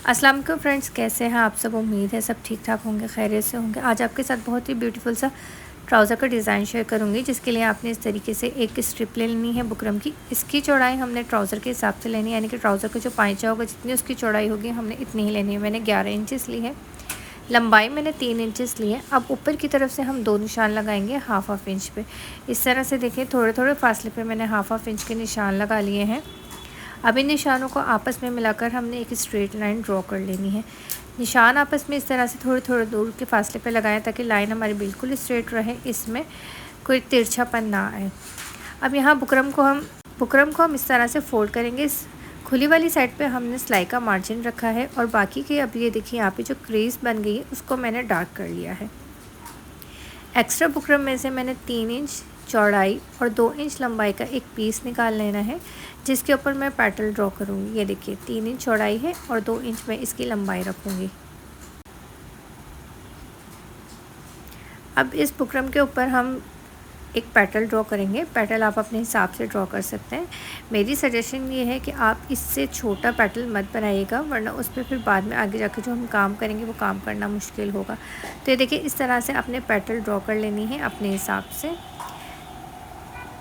अस्सलाम वालेकुम फ्रेंड्स, कैसे हैं आप सब। उम्मीद है सब ठीक ठाक होंगे, खैरियत से होंगे। आज आपके साथ बहुत ही ब्यूटीफुल सा ट्राउज़र का डिज़ाइन शेयर करूंगी, जिसके लिए आपने इस तरीके से एक स्ट्रिप ले लेनी है बुकरम की। इसकी चौड़ाई हमने ट्राउज़र के हिसाब से लेनी है, यानी कि ट्राउज़र का जो पाइचा होगा जितनी उसकी चौड़ाई होगी हमने इतनी ही लेनी है। मैंने 11 इंचेस ली है, लंबाई मैंने 3 इंचेस ली है। अब ऊपर की तरफ से हम 2 निशान लगाएंगे हाफ इंच पे। इस तरह से देखें, थोड़े थोड़े फासले पे मैंने हाफ इंच के निशान लगा लिए हैं। अब इन निशानों को आपस में मिलाकर हमने एक स्ट्रेट लाइन ड्रॉ कर लेनी है। निशान आपस में इस तरह से थोड़े थोड़े दूर के फासले पे लगाएं ताकि लाइन हमारी बिल्कुल स्ट्रेट रहे, इसमें कोई तिरछापन ना आए। अब यहाँ बुकरम को हम इस तरह से फोल्ड करेंगे। इस खुली वाली साइड पे हमने सिलाई का मार्जिन रखा है और बाकी के, अब ये देखिए यहाँ पे जो क्रीज बन गई है उसको मैंने डार्क कर लिया है। एक्स्ट्रा बुकरम में से मैंने 3 इंच चौड़ाई और 2 इंच लंबाई का एक पीस निकाल लेना है, जिसके ऊपर मैं पैटर्न ड्रॉ करूँगी। ये देखिए 3 इंच चौड़ाई है और 2 इंच में इसकी लंबाई रखूँगी। अब इस बुकरम के ऊपर हम एक पेटल ड्रॉ करेंगे। पेटल आप अपने हिसाब से ड्रॉ कर सकते हैं। मेरी सजेशन ये है कि आप इससे छोटा पेटल मत बनाइएगा, वरना उस पर फिर बाद में आगे जाके जो हम काम करेंगे वो काम करना मुश्किल होगा। तो ये देखिए इस तरह से अपने पेटल ड्रॉ कर लेनी है अपने हिसाब से।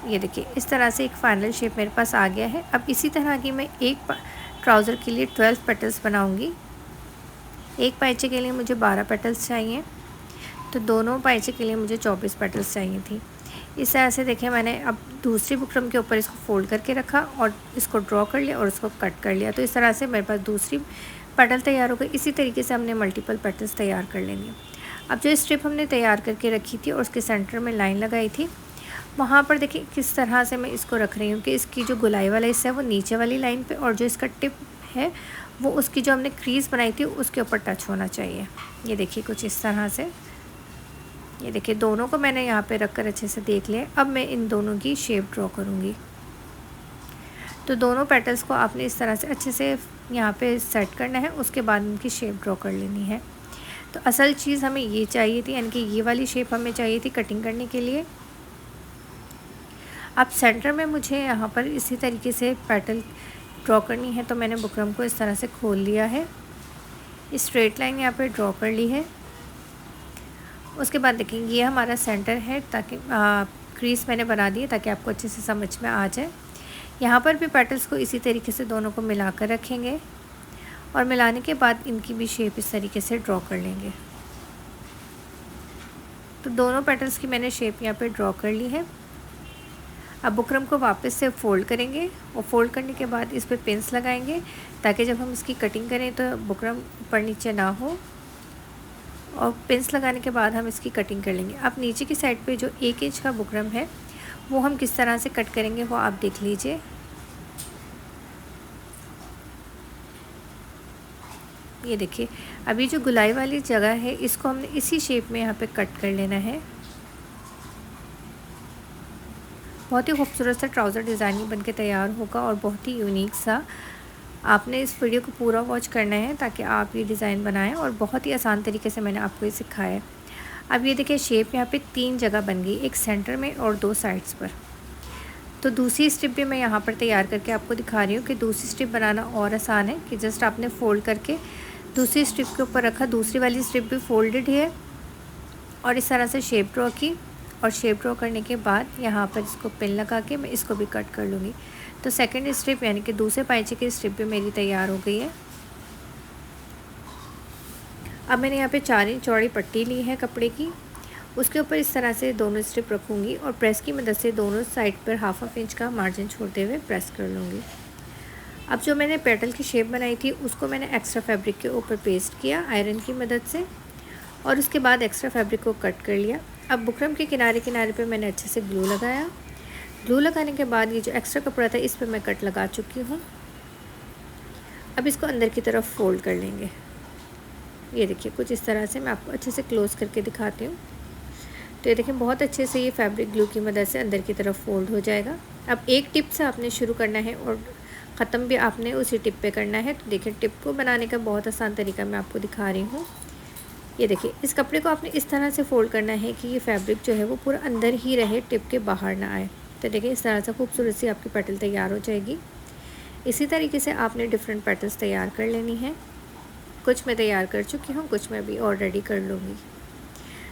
ये देखिए इस तरह से एक फाइनल शेप मेरे पास आ गया है। अब इसी तरह की मैं एक ट्राउज़र के लिए 12 पेटल्स बनाऊँगी। एक पाइचे के लिए मुझे 12 पेटल्स चाहिए, तो दोनों पाइचे के लिए मुझे 24 पेटल्स चाहिए थी। इस तरह से देखिए मैंने अब दूसरी बुकरम के ऊपर इसको फोल्ड करके रखा और इसको ड्रॉ कर लिया और इसको कट कर लिया। तो इस तरह से मेरे पास दूसरी पेटल तैयार हो गई। इसी तरीके से हमने मल्टीपल पेटल्स तैयार कर लेंगे। अब जो स्ट्रिप हमने तैयार करके रखी थी और उसके सेंटर में लाइन लगाई थी, वहाँ पर देखिए किस तरह से मैं इसको रख रही हूँ कि इसकी जो गुलाई वाला हिस्सा है वो नीचे वाली लाइन पे और जो इसका टिप है वो उसकी जो हमने क्रीज़ बनाई थी उसके ऊपर टच होना चाहिए। ये देखिए कुछ इस तरह से। ये देखिए दोनों को मैंने यहाँ पे रख कर अच्छे से देख लिया। अब मैं इन दोनों की शेप ड्रॉ करूँगी। तो दोनों पेटल्स को आपने इस तरह से अच्छे से यहाँ पे सेट करना है, उसके बाद इनकी शेप ड्रॉ कर लेनी है। तो असल चीज़ हमें ये चाहिए थी, यानी कि ये वाली शेप हमें चाहिए थी कटिंग करने के लिए। अब सेंटर में मुझे यहाँ पर इसी तरीके से पेटल ड्रॉ करनी है, तो मैंने बुकरम को इस तरह से खोल लिया है, स्ट्रेट लाइन यहाँ पे ड्रॉ कर ली है। उसके बाद देखेंगे ये हमारा सेंटर है, ताकि क्रीज मैंने बना दी है ताकि आपको अच्छे से समझ में आ जाए। यहाँ पर भी पेटल्स को इसी तरीके से दोनों को मिलाकर रखेंगे और मिलाने के बाद इनकी भी शेप इस तरीके से ड्रॉ कर लेंगे। तो दोनों पेटल्स की मैंने शेप यहाँ पे ड्रॉ कर ली है। अब बुकरम को वापस से फ़ोल्ड करेंगे और फ़ोल्ड करने के बाद इस पर पिन्स लगाएंगे ताकि जब हम इसकी कटिंग करें तो बुकरम ऊपर नीचे ना हो। और पिन्स लगाने के बाद हम इसकी कटिंग कर लेंगे। अब नीचे की साइड पे जो 1 इंच का बुकरम है वो हम किस तरह से कट करेंगे वो आप देख लीजिए। ये देखिए अभी जो गुलाई वाली जगह है इसको हमने इसी शेप में यहाँ पे कट कर लेना है। बहुत ही खूबसूरत सा ट्राउज़र डिज़ाइन बन के तैयार होगा और बहुत ही यूनिक सा। आपने इस वीडियो को पूरा वॉच करना है ताकि आप ये डिज़ाइन बनाएं, और बहुत ही आसान तरीके से मैंने आपको ये सिखाया है। अब ये देखिए शेप यहाँ पे 3 जगह बन गई, एक सेंटर में और 2 साइड्स पर। तो दूसरी स्ट्रिप भी मैं यहाँ पर तैयार करके आपको दिखा रही हूँ कि दूसरी स्ट्रिप बनाना और आसान है कि जस्ट आपने फ़ोल्ड करके दूसरी स्ट्रिप के ऊपर रखा, दूसरी वाली स्ट्रिप भी फोल्डेड है और इस तरह से शेप ड्रॉ की। और शेप ड्रॉ करने के बाद यहाँ पर इसको पिन लगा के मैं इसको भी कट कर लूँगी। तो सेकंड स्ट्रिप यानी कि दूसरे पाइचे की स्ट्रिप भी मेरी तैयार हो गई है। अब मैंने यहाँ पे 4 इंच चौड़ी पट्टी ली है कपड़े की, उसके ऊपर इस तरह से दोनों स्ट्रिप रखूँगी और प्रेस की मदद से दोनों साइड पर हाफ इंच का मार्जिन छोड़ते हुए प्रेस कर लूँगी। अब जो मैंने पेटल की शेप बनाई थी उसको मैंने एक्स्ट्रा फैब्रिक के ऊपर पेस्ट किया आयरन की मदद से, और उसके बाद एक्स्ट्रा फैब्रिक को कट कर लिया। अब बुकरम के किनारे किनारे पे मैंने अच्छे से ग्लू लगाया। ग्लू लगाने के बाद ये जो एक्स्ट्रा कपड़ा था इस पर मैं कट लगा चुकी हूँ। अब इसको अंदर की तरफ फोल्ड कर लेंगे। ये देखिए कुछ इस तरह से, मैं आपको अच्छे से क्लोज़ करके दिखाती हूँ। तो ये देखिए बहुत अच्छे से ये फैब्रिक ग्लू की मदद से अंदर की तरफ फोल्ड हो जाएगा। अब एक टिप से आपने शुरू करना है और ख़त्म भी आपने उसी टिप पे करना है। तो देखिए टिप को बनाने का बहुत आसान तरीका मैं आपको दिखा रही हूँ। ये देखिए इस कपड़े को आपने इस तरह से फ़ोल्ड करना है कि ये फैब्रिक जो है वो पूरा अंदर ही रहे, टिप के बाहर ना आए। तो देखिए इस तरह से खूबसूरत सी आपकी पेटल तैयार हो जाएगी। इसी तरीके से आपने डिफरेंट पेटल्स तैयार कर लेनी है। कुछ मैं तैयार कर चुकी हूँ, कुछ मैं अभी और रेडी कर लूँगी।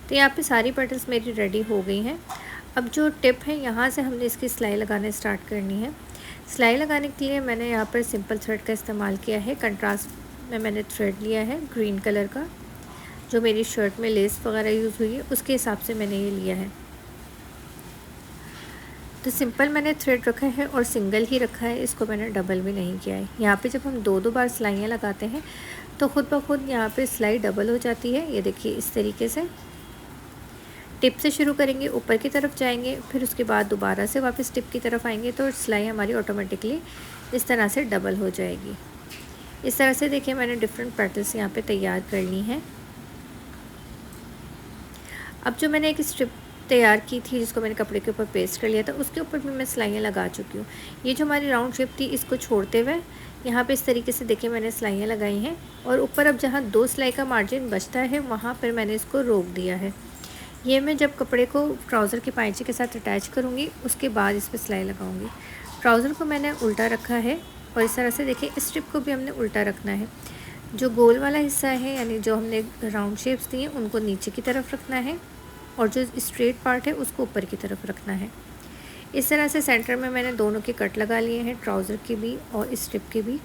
तो यहाँ पे सारी पेटल्स मेरी रेडी हो गई हैं। अब जो टिप है, यहाँ से हमने इसकी सिलाई लगाना स्टार्ट करनी है। सिलाई लगाने के लिए मैंने यहाँ पर सिंपल थ्रेड का इस्तेमाल किया है। कंट्रास्ट में मैंने थ्रेड लिया है ग्रीन कलर का, जो मेरी शर्ट में लेस वगैरह यूज़ हुई है उसके हिसाब से मैंने ये लिया है। तो सिंपल मैंने थ्रेड रखा है और सिंगल ही रखा है, इसको मैंने डबल भी नहीं किया है। यहाँ पे जब हम दो बार सिलाइयाँ लगाते हैं तो ख़ुद ब खुद यहाँ पे सिलाई डबल हो जाती है। ये देखिए इस तरीके से टिप से शुरू करेंगे, ऊपर की तरफ जाएंगे, फिर उसके बाद दोबारा से वापस टिप की तरफ आएंगे तो सिलाई हमारी ऑटोमेटिकली इस तरह से डबल हो जाएगी। इस तरह से देखिए मैंने डिफरेंट पैटर्न्स यहाँ पे तैयार कर ली हैं। अब जो मैंने एक स्ट्रिप तैयार की थी जिसको मैंने कपड़े के ऊपर पेस्ट कर लिया था, उसके ऊपर भी मैं सिलाइयाँ लगा चुकी हूँ। ये जो हमारी राउंड शेप थी इसको छोड़ते हुए यहाँ पे इस तरीके से देखिए मैंने सिलाइयाँ लगाई हैं, और ऊपर अब जहाँ 2 सिलाई का मार्जिन बचता है वहाँ पर मैंने इसको रोक दिया है। ये मैं जब कपड़े को ट्राउज़र के पाइचे के साथ अटैच करूँगी उसके बाद इस पर सिलाई लगाऊँगी। ट्राउज़र को मैंने उल्टा रखा है और इस तरह से देखिए इस स्ट्रिप को भी हमने उल्टा रखना है। जो गोल वाला हिस्सा है यानी जो हमने राउंड शेप्स दी हैं उनको नीचे की तरफ रखना है, और जो स्ट्रेट पार्ट है उसको ऊपर की तरफ रखना है। इस तरह से सेंटर में मैंने दोनों के कट लगा लिए हैं, ट्राउज़र की भी और स्ट्रिप की भी,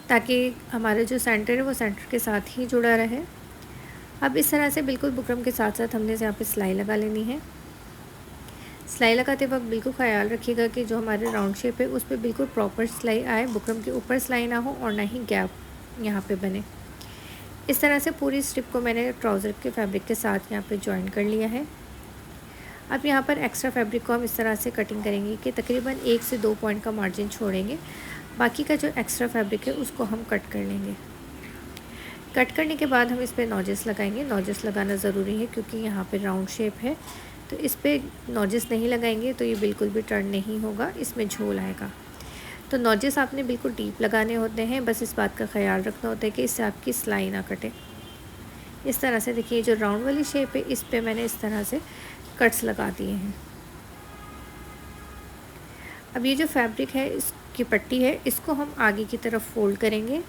ताकि हमारा जो सेंटर है वो सेंटर के साथ ही जुड़ा रहे। अब इस तरह से बिल्कुल बुकरम के साथ साथ हमने यहाँ पे सिलाई लगा लेनी है। सिलाई लगाते वक्त बिल्कुल ख्याल रखिएगा कि जो हमारे राउंड शेप है उस पर बिल्कुल प्रॉपर सिलाई आए, बुकरम के ऊपर सिलाई ना हो और ना ही गैप यहाँ पे बने। इस तरह से पूरी स्ट्रिप को मैंने ट्राउज़र के फैब्रिक के साथ यहाँ पे जॉइन कर लिया है। अब यहाँ पर एक्स्ट्रा फैब्रिक को हम इस तरह से कटिंग करेंगे कि तकरीबन 1 से 2 पॉइंट का मार्जिन छोड़ेंगे। बाकी का जो एक्स्ट्रा फैब्रिक है उसको हम कट कर लेंगे। कट करने के बाद हम इस पर नॉजेस लगाएंगे। नॉजेस लगाना ज़रूरी है क्योंकि यहाँ पे राउंड शेप है, तो इस पर नॉजेस नहीं लगाएंगे तो ये बिल्कुल भी टर्न नहीं होगा, इसमें झोल आएगा। तो नॉजेस आपने बिल्कुल डीप लगाने होते हैं, बस इस बात का ख्याल रखना होता है कि इससे आपकी सिलाई ना कटे। इस तरह से देखिए जो राउंड वाली शेप है इस पर मैंने इस तरह से कट्स लगा दिए हैं। अब ये जो फैब्रिक है इसकी पट्टी है इसको हम आगे की तरफ फोल्ड करेंगे।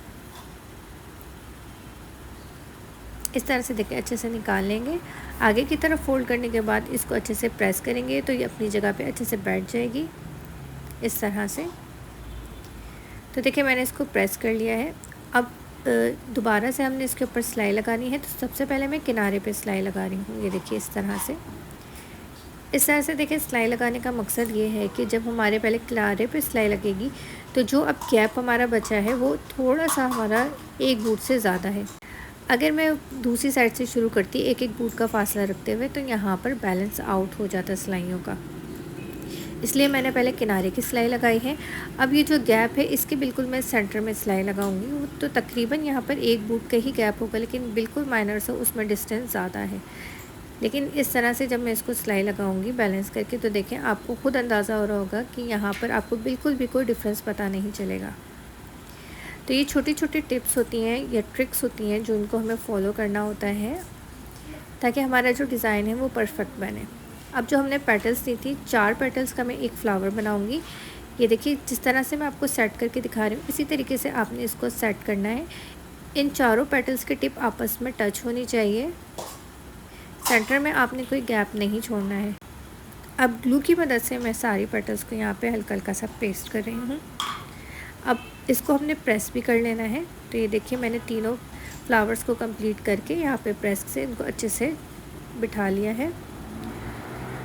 इस तरह से देखिए अच्छे से निकाल लेंगे। आगे की तरफ फोल्ड करने के बाद इसको अच्छे से प्रेस करेंगे तो ये अपनी जगह पे अच्छे से बैठ जाएगी इस तरह से। तो देखिए मैंने इसको प्रेस कर लिया है। अब दोबारा से हमने इसके ऊपर सिलाई लगानी है, तो सबसे पहले मैं किनारे पे सिलाई लगा रही हूँ। ये देखिए इस तरह से। इस तरह से देखिए सिलाई लगाने का मकसद ये है कि जब हमारे पहले किनारे पे सिलाई लगेगी तो जो अब गैप हमारा बचा है वो थोड़ा सा हमारा एक बूट से ज़्यादा है। अगर मैं दूसरी साइड से शुरू करती एक बूट का फासला रखते हुए तो यहाँ पर बैलेंस आउट हो जाता सिलाइयों का, इसलिए मैंने पहले किनारे की सिलाई लगाई है। अब ये जो गैप है इसके बिल्कुल मैं सेंटर में सिलाई लगाऊंगी, तो तकरीबन यहाँ पर एक बूट का ही गैप होगा, लेकिन बिल्कुल माइनर से उसमें डिस्टेंस ज़्यादा है। लेकिन इस तरह से जब मैं इसको सिलाई लगाऊंगी बैलेंस करके तो देखें आपको खुद अंदाज़ा हो रहा होगा कि यहाँ पर आपको बिल्कुल भी कोई डिफरेंस पता नहीं चलेगा। तो ये छोटी छोटी टिप्स होती हैं या ट्रिक्स होती हैं जो इनको हमें फॉलो करना होता है ताकि हमारा जो डिज़ाइन है वो परफेक्ट बने। अब जो हमने पेटल्स दी थी 4 पेटल्स का मैं एक फ़्लावर बनाऊंगी। ये देखिए जिस तरह से मैं आपको सेट करके दिखा रही हूँ इसी तरीके से आपने इसको सेट करना है। इन चारों पेटल्स की टिप आपस में टच होनी चाहिए, सेंटर में आपने कोई गैप नहीं छोड़ना है। अब ग्लू की मदद से मैं सारी पेटल्स को यहाँ पे हल्का हल्का सा पेस्ट कर रही हूँ। अब इसको हमने प्रेस भी कर लेना है। तो ये देखिए मैंने तीनों फ्लावर्स को कंप्लीट करके यहाँ पे प्रेस से इनको अच्छे से बिठा लिया है।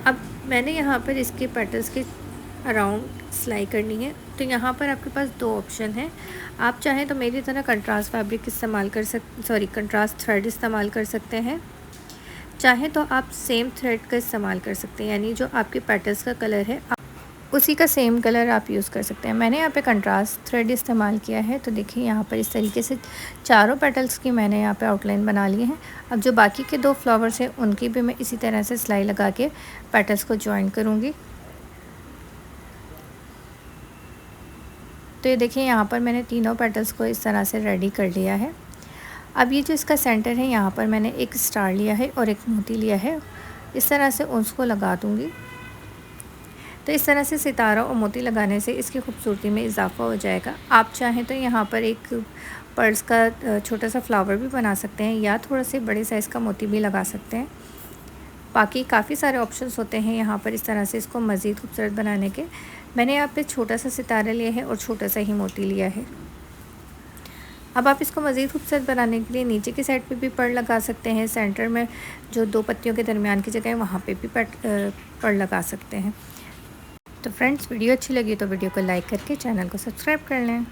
अब मैंने यहाँ पर इसके पेटल्स के अराउंड सिलाई करनी है, तो यहाँ पर आपके पास 2 ऑप्शन हैं। आप चाहें तो मेरी तरह कंट्रास्ट फैब्रिक इस्तेमाल कर कंट्रास्ट थ्रेड इस्तेमाल कर सकते हैं, चाहे तो आप सेम थ्रेड का इस्तेमाल कर सकते हैं, यानी जो आपके पेटल्स का कलर है उसी का सेम कलर आप यूज़ कर सकते हैं। मैंने यहाँ पे कंट्रास्ट थ्रेड इस्तेमाल किया है। तो देखिए यहाँ पर इस तरीके से चारों पेटल्स की मैंने यहाँ पे आउटलाइन बना ली है। अब जो बाकी के 2 फ्लावर्स हैं उनकी भी मैं इसी तरह से सिलाई लगा के पेटल्स को जॉइन करूँगी। तो ये देखिए यहाँ पर मैंने तीनों पेटल्स को इस तरह से रेडी कर लिया है। अब ये जो इसका सेंटर है यहाँ पर मैंने एक स्टार लिया है और एक मोती लिया है, इस तरह से उसको लगा दूँगी। तो इस तरह से सितारा और मोती लगाने से इसकी खूबसूरती में इजाफ़ा हो जाएगा। आप चाहें तो यहाँ पर एक पर्ल्स का छोटा सा फ्लावर भी बना सकते हैं या थोड़ा से बड़े साइज़ का मोती भी लगा सकते हैं। बाकी काफ़ी सारे ऑप्शंस होते हैं यहाँ पर इस तरह से इसको मज़ीद खूबसूरत बनाने के। मैंने यहाँ पे छोटा सा सितारा लिया है और छोटा सा ही मोती लिया है। अब आप इसको मज़ीद खूबसूरत बनाने के लिए नीचे की साइड पे भी पर्ल लगा सकते हैं। सेंटर में जो 2 पत्तियों के दरमियान की जगह है वहाँ पे भी पर्ल लगा सकते हैं। तो फ्रेंड्स, वीडियो अच्छी लगी तो वीडियो को लाइक करके चैनल को सब्सक्राइब कर लें।